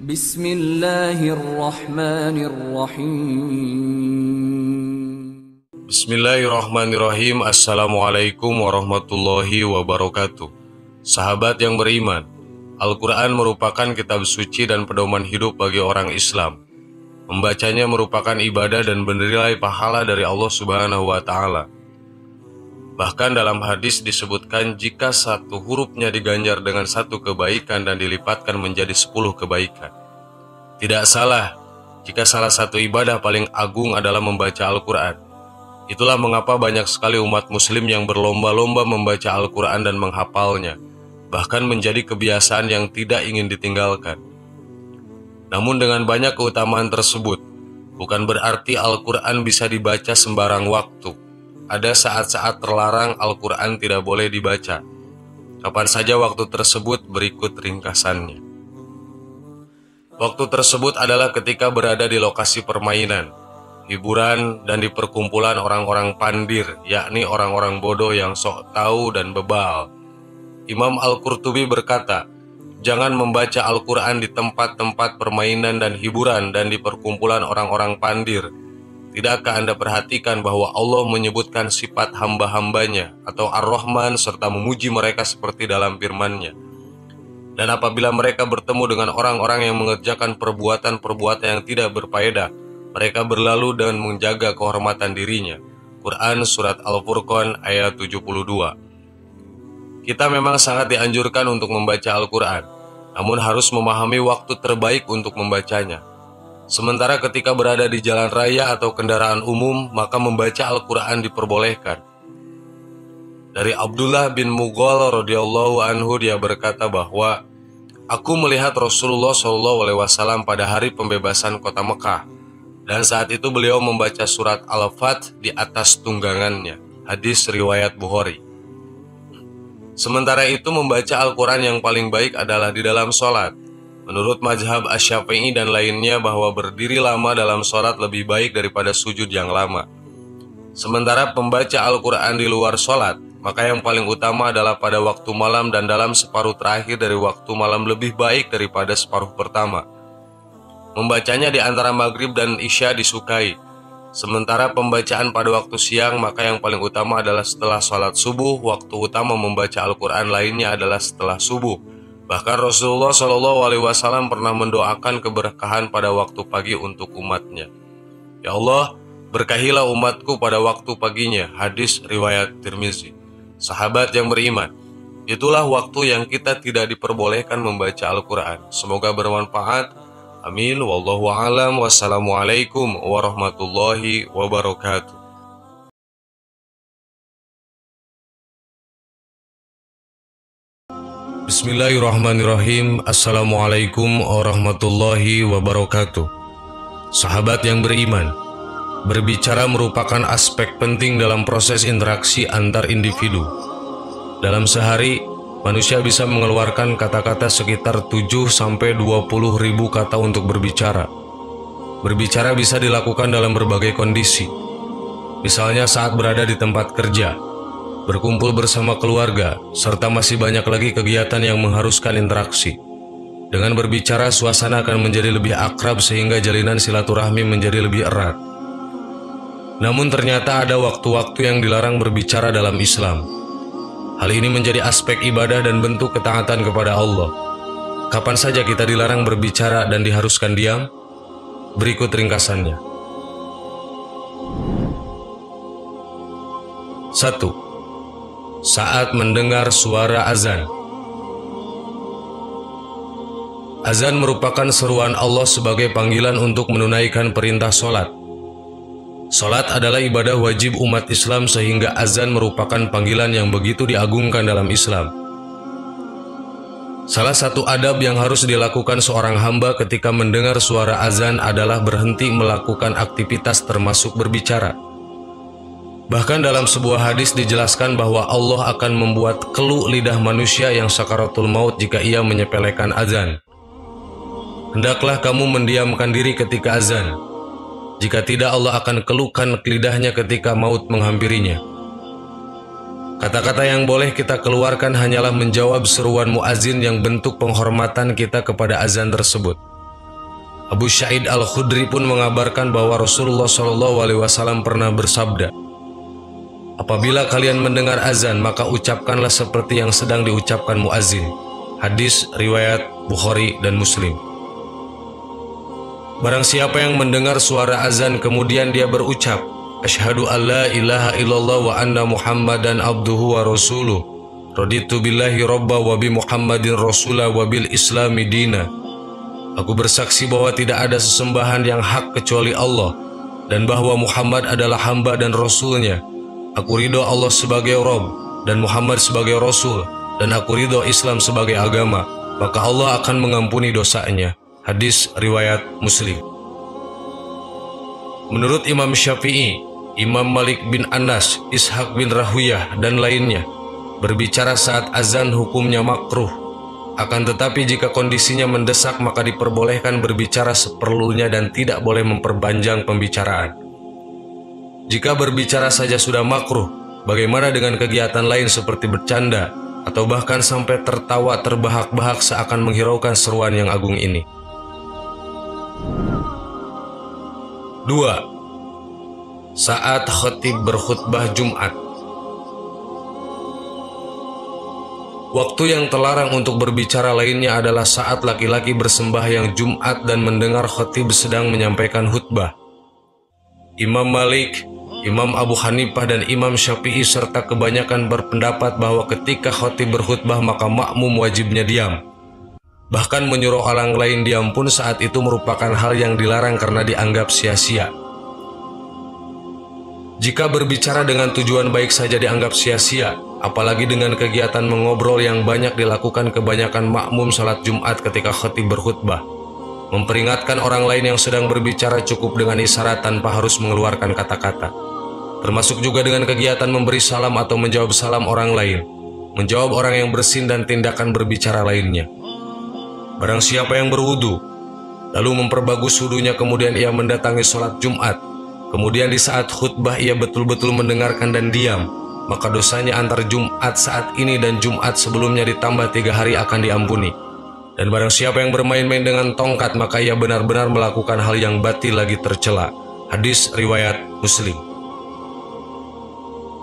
Bismillahirrahmanirrahim. Bismillahirrahmanirrahim. Assalamualaikum warahmatullahi wabarakatuh. Sahabat yang beriman, Al-Quran merupakan kitab suci dan pedoman hidup bagi orang Islam. Membacanya merupakan ibadah dan bernilai pahala dari Allah Subhanahu wa Ta'ala. Bahkan dalam hadis disebutkan jika satu hurufnya diganjar dengan satu kebaikan dan dilipatkan menjadi 10 kebaikan. Tidak salah jika salah satu ibadah paling agung adalah membaca Al-Quran. Itulah mengapa banyak sekali umat muslim yang berlomba-lomba membaca Al-Quran dan menghafalnya, bahkan menjadi kebiasaan yang tidak ingin ditinggalkan. Namun dengan banyak keutamaan tersebut, bukan berarti Al-Quran bisa dibaca sembarang waktu. Ada saat-saat terlarang Al-Quran tidak boleh dibaca. Kapan saja waktu tersebut, berikut ringkasannya. Waktu tersebut adalah ketika berada di lokasi permainan, hiburan, dan di perkumpulan orang-orang pandir, yakni orang-orang bodoh yang sok tahu dan bebal. Imam Al-Qurtubi berkata, jangan membaca Al-Quran di tempat-tempat permainan dan hiburan dan di perkumpulan orang-orang pandir. Tidakkah Anda perhatikan bahwa Allah menyebutkan sifat hamba-hambanya atau Ar-Rahman serta memuji mereka seperti dalam firman-Nya. Dan apabila mereka bertemu dengan orang-orang yang mengerjakan perbuatan-perbuatan yang tidak berfaedah, mereka berlalu dan menjaga kehormatan dirinya. Quran Surat Al-Furqan ayat 72. Kita memang sangat dianjurkan untuk membaca Al-Quran, namun harus memahami waktu terbaik untuk membacanya. Sementara ketika berada di jalan raya atau kendaraan umum, maka membaca Al-Quran diperbolehkan. Dari Abdullah bin Mughal radhiyallahu anhu, dia berkata bahwa aku melihat Rasulullah SAW pada hari pembebasan kota Mekah, dan saat itu beliau membaca surat Al-Fath di atas tunggangannya. Hadis riwayat Bukhari. Sementara itu membaca Al-Quran yang paling baik adalah di dalam sholat. Menurut mazhab Asy-Syafi'i dan lainnya bahwa berdiri lama dalam sholat lebih baik daripada sujud yang lama. Sementara pembaca Al-Quran di luar sholat, maka yang paling utama adalah pada waktu malam dan dalam separuh terakhir dari waktu malam lebih baik daripada separuh pertama. Membacanya di antara maghrib dan isya disukai. Sementara pembacaan pada waktu siang, maka yang paling utama adalah setelah sholat subuh. Waktu utama membaca Al-Quran lainnya adalah setelah subuh. Bahkan Rasulullah SAW pernah mendoakan keberkahan pada waktu pagi untuk umatnya. Ya Allah, berkahilah umatku pada waktu paginya. Hadis riwayat Tirmizi. Sahabat yang beriman, itulah waktu yang kita tidak diperbolehkan membaca Al-Quran. Semoga bermanfaat. Amin. Wallahu a'lam. Wassalamualaikum warahmatullahi wabarakatuh. Bismillahirrahmanirrahim. Assalamualaikum warahmatullahi wabarakatuh. Sahabat yang beriman, berbicara merupakan aspek penting dalam proses interaksi antar individu. Dalam sehari, manusia bisa mengeluarkan kata-kata sekitar 7-20 ribu kata untuk berbicara. Berbicara bisa dilakukan dalam berbagai kondisi. Misalnya saat berada di tempat kerja, berkumpul bersama keluarga, serta masih banyak lagi kegiatan yang mengharuskan interaksi. Dengan berbicara, suasana akan menjadi lebih akrab sehingga jalinan silaturahmi menjadi lebih erat. Namun ternyata ada waktu-waktu yang dilarang berbicara dalam Islam. Hal ini menjadi aspek ibadah dan bentuk ketaatan kepada Allah. Kapan saja kita dilarang berbicara dan diharuskan diam? Berikut ringkasannya. 1. Saat mendengar suara azan. Azan merupakan seruan Allah sebagai panggilan untuk menunaikan perintah sholat. Sholat adalah ibadah wajib umat Islam sehingga azan merupakan panggilan yang begitu diagungkan dalam Islam. Salah satu adab yang harus dilakukan seorang hamba ketika mendengar suara azan adalah berhenti melakukan aktivitas termasuk berbicara. Bahkan dalam sebuah hadis dijelaskan bahwa Allah akan membuat keluh lidah manusia yang sakaratul maut jika ia menyepelekan azan. Hendaklah kamu mendiamkan diri ketika azan. Jika tidak, Allah akan keluhkan lidahnya ketika maut menghampirinya. Kata-kata yang boleh kita keluarkan hanyalah menjawab seruan muazin yang bentuk penghormatan kita kepada azan tersebut. Abu Sa'id Al-Khudri pun mengabarkan bahwa Rasulullah SAW pernah bersabda, "Apabila kalian mendengar azan, maka ucapkanlah seperti yang sedang diucapkan muazin." Hadis riwayat Bukhari dan Muslim. Barang siapa yang mendengar suara azan kemudian dia berucap, "Asyhadu an la ilaha illallah wa anna Muhammadan abduhu wa rasuluh. Raditu billahi robba wa bi Muhammadin rasulah wa bil islami dina." Aku bersaksi bahwa tidak ada sesembahan yang hak kecuali Allah, dan bahwa Muhammad adalah hamba dan rasulnya. Aku ridho Allah sebagai Rabb dan Muhammad sebagai Rasul, dan aku ridho Islam sebagai agama, maka Allah akan mengampuni dosanya. Hadis riwayat Muslim. Menurut Imam Syafi'i, Imam Malik bin Anas, Ishaq bin Rahuyah, dan lainnya, berbicara saat azan hukumnya makruh. Akan tetapi jika kondisinya mendesak maka diperbolehkan berbicara seperlunya dan tidak boleh memperpanjang pembicaraan. Jika berbicara saja sudah makruh, bagaimana dengan kegiatan lain seperti bercanda atau bahkan sampai tertawa terbahak-bahak seakan menghiraukan seruan yang agung ini? 2. Saat khatib berkhutbah Jumat. Waktu yang terlarang untuk berbicara lainnya adalah saat laki-laki bersembahyang Jumat dan mendengar khatib sedang menyampaikan khutbah. Imam Malik, Imam Abu Hanifah, dan Imam Syafi'i serta kebanyakan berpendapat bahwa ketika khatib berkhutbah maka makmum wajibnya diam. Bahkan menyuruh orang lain diam pun saat itu merupakan hal yang dilarang karena dianggap sia-sia. Jika berbicara dengan tujuan baik saja dianggap sia-sia, apalagi dengan kegiatan mengobrol yang banyak dilakukan kebanyakan makmum salat Jumat ketika khatib berkhutbah. Memperingatkan orang lain yang sedang berbicara cukup dengan isyarat tanpa harus mengeluarkan kata-kata. Termasuk juga dengan kegiatan memberi salam atau menjawab salam orang lain, menjawab orang yang bersin dan tindakan berbicara lainnya. Barang siapa yang berwudu, lalu memperbagus wudunya kemudian ia mendatangi sholat Jumat, kemudian di saat khutbah ia betul-betul mendengarkan dan diam, maka dosanya antar Jumat saat ini dan Jumat sebelumnya ditambah 3 hari akan diampuni. Dan barang siapa yang bermain-main dengan tongkat, maka ia benar-benar melakukan hal yang batil lagi tercela. Hadis riwayat Muslim.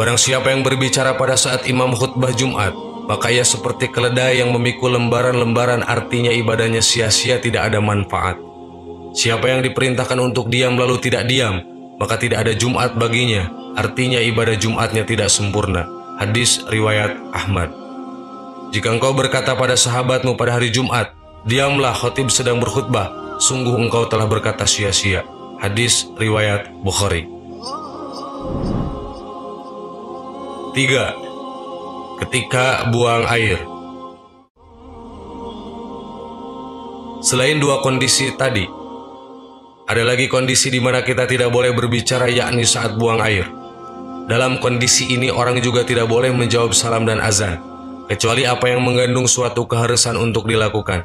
Barang siapa yang berbicara pada saat imam khutbah Jumat, maka ia seperti keledai yang memikul lembaran-lembaran, artinya ibadahnya sia-sia, tidak ada manfaat. Siapa yang diperintahkan untuk diam lalu tidak diam, maka tidak ada Jumat baginya, artinya ibadah Jumatnya tidak sempurna. Hadis riwayat Ahmad. Jika engkau berkata pada sahabatmu pada hari Jumat, "Diamlah, khatib sedang berkhutbah," sungguh engkau telah berkata sia-sia. Hadis riwayat Bukhari. 3. Ketika buang air. Selain 2 kondisi tadi, ada lagi kondisi di mana kita tidak boleh berbicara, yakni saat buang air. Dalam kondisi ini orang juga tidak boleh menjawab salam dan azan, kecuali apa yang mengandung suatu keharusan untuk dilakukan.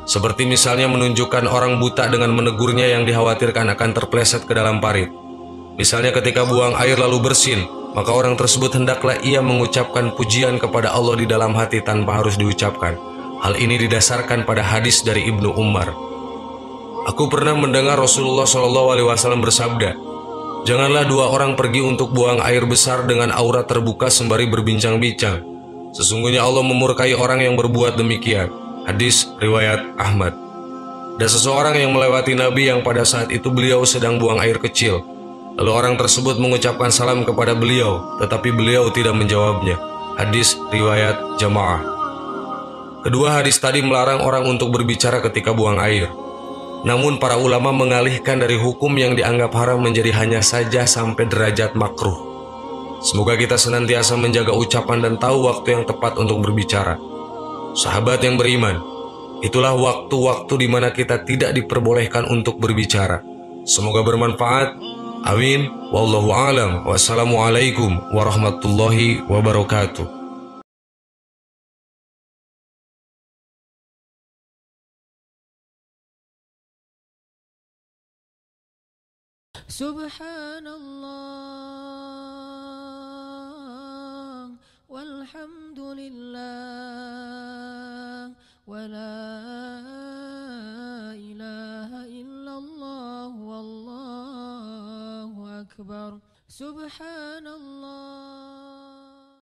Seperti misalnya menunjukkan orang buta dengan menegurnya yang dikhawatirkan akan terpleset ke dalam parit. Misalnya ketika buang air lalu bersin, maka orang tersebut hendaklah ia mengucapkan pujian kepada Allah di dalam hati tanpa harus diucapkan. Hal ini didasarkan pada hadis dari Ibnu Umar. Aku pernah mendengar Rasulullah SAW bersabda, "Janganlah 2 orang pergi untuk buang air besar dengan aurat terbuka sembari berbincang-bincang. Sesungguhnya Allah memurkai orang yang berbuat demikian." Hadis riwayat Ahmad. Dan seseorang yang melewati Nabi yang pada saat itu beliau sedang buang air kecil. Lalu orang tersebut mengucapkan salam kepada beliau, tetapi beliau tidak menjawabnya. Hadis riwayat Jamaah. Kedua hadis tadi melarang orang untuk berbicara ketika buang air. Namun para ulama mengalihkan dari hukum yang dianggap haram menjadi hanya saja sampai derajat makruh. Semoga kita senantiasa menjaga ucapan dan tahu waktu yang tepat untuk berbicara. Sahabat yang beriman, itulah waktu-waktu di mana kita tidak diperbolehkan untuk berbicara. Semoga bermanfaat. Amin. Wallahu a'lam. Wassalamualaikum warahmatullahi wabarakatuh. Subhanallah walhamdulillah wa la ilaha illallah. أكبر سبحان الله